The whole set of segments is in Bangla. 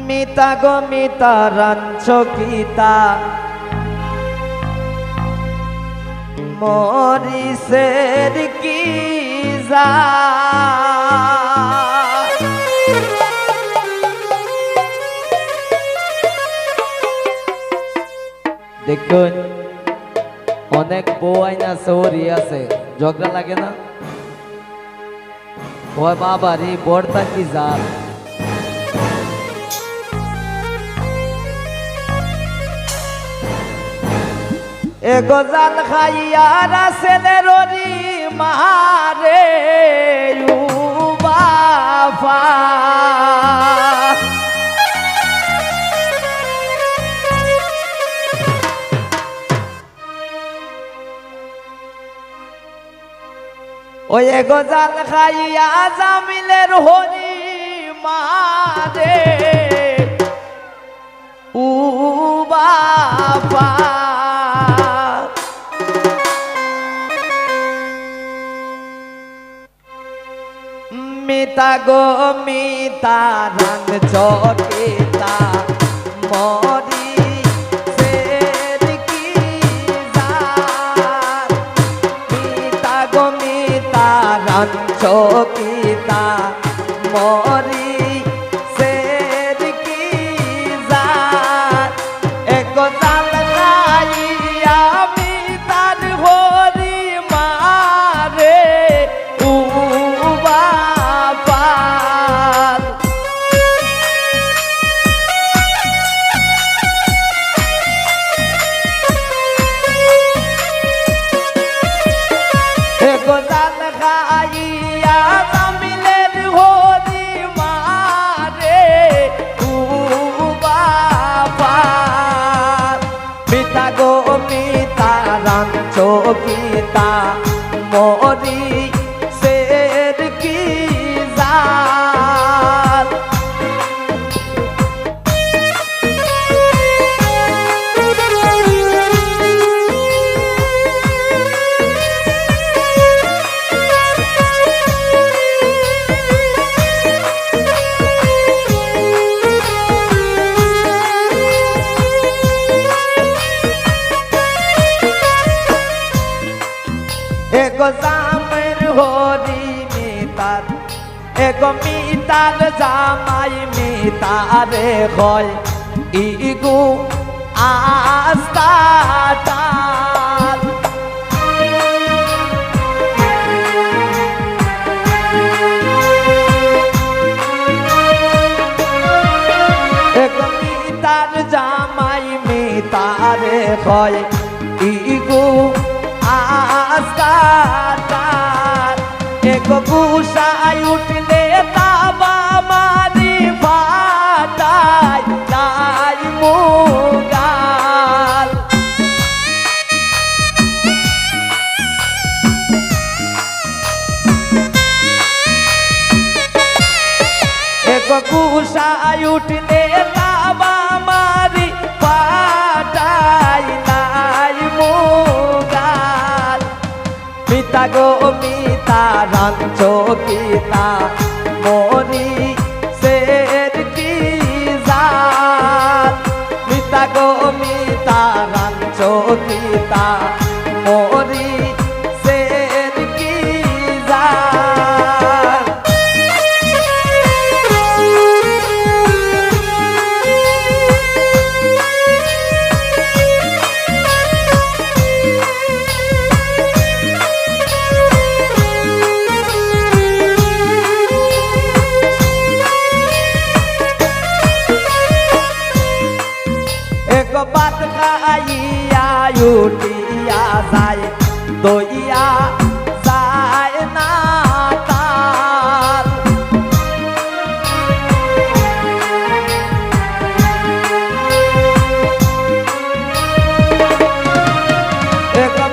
মিতা গো মিতা রাঞ্চ গীতা মরিসের কি যা দেখুন অনেক বউ আইনা সৌরি আছে ঝগড়া লাগে না ও বাবা রে বড়তা কি জাল এগো জাল খাইয়া রাসেলের রি মারে উ বাবা ওই এগো জাল খাইয়া জামিলের হরি মারে উ বাবা মিতা গো মিতা রঙ চকিতা মরি সের কি জাত মিতা গো মিতা রঙ চকিতা মরি সের কি জাত এক জাল খাইয়া মিতার হরি মারে উ চকিতা মরি সের কি জাল এগো জামের হরি মিতার এগো মিতার জামাই মিতারে হয় ইগু আস্তাটাল এগো মিতার জামাই মিতারে হয় ইগু আস্তাটাল এগো গুসাই উঠলে তাবা মারি ফাটাই তাই মুগাল এগো গুসাই উঠলে তাবা মারি ফাটাই তাই মুগাল মিতা গো মিতা রঙ চকিতা মরি সের কি জাত মিতা গো মিতা রঙ চকিতা মরি সের কি জাত ভাত খাইয়া উঠিয়া যায় দইয়া যায় না তাল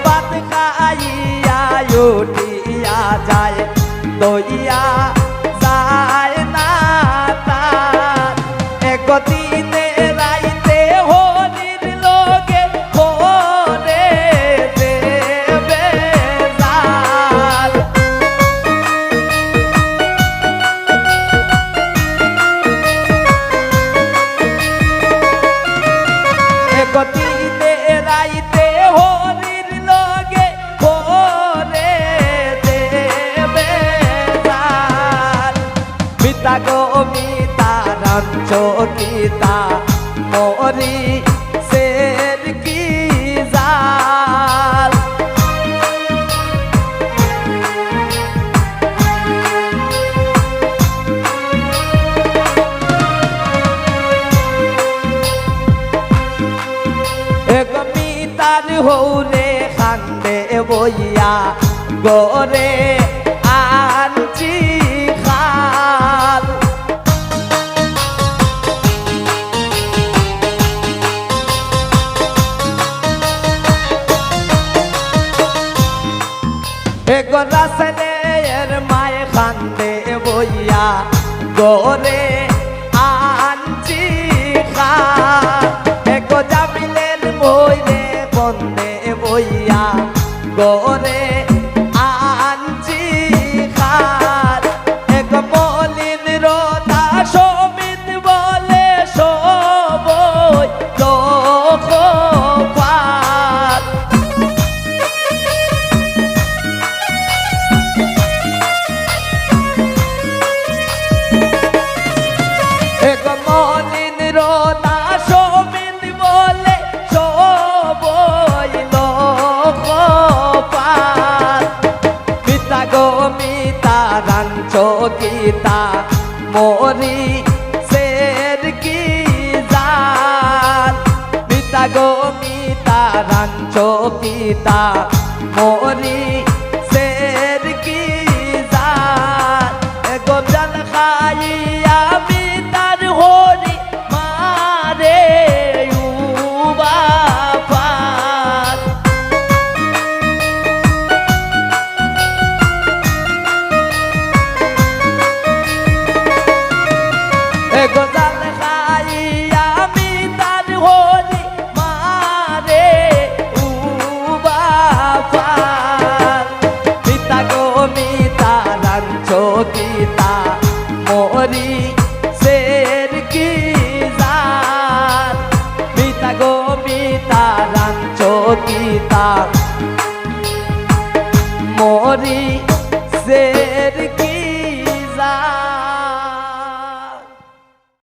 ভাত খাইয়া উঠিয়া যায় দইয়া যায় না তাল একদিনে রাইতে হরির লোকে করে দেবে জাল পিতা গো মিতা রাঞ্চ কিতা মরি সের কি জাল মিতার হৌরে খান্দে বইয়া গরে আনছি খাল এগোরা ছেলের মায়ে খান্দে বইয়া গরে আনছি খাল এগো জামিলের বইরে বন্দে বইয়া গরে আনছি খাল এক মলিন রোদা সমিত বলে সবই লোক পাল এক মলিন রোদা সমিত বলে সবই লোক পাল পিতা গো মিতা রাঞ্চ গীতা মরি সের কি জাল পিতা গো মিতা রাঞ্চ গীতা মরি সের কি জাল গো জাল খাইয়া মিতার হরি মারে উবা পাল গোজাল খাইয়া মিতার হরি মারে উবা পাল পিতা গো মিতা রাঞ্চ গীতা মরি সের কি জাল পিতা গো মিতা রাঞ্চ গীতা মরি সের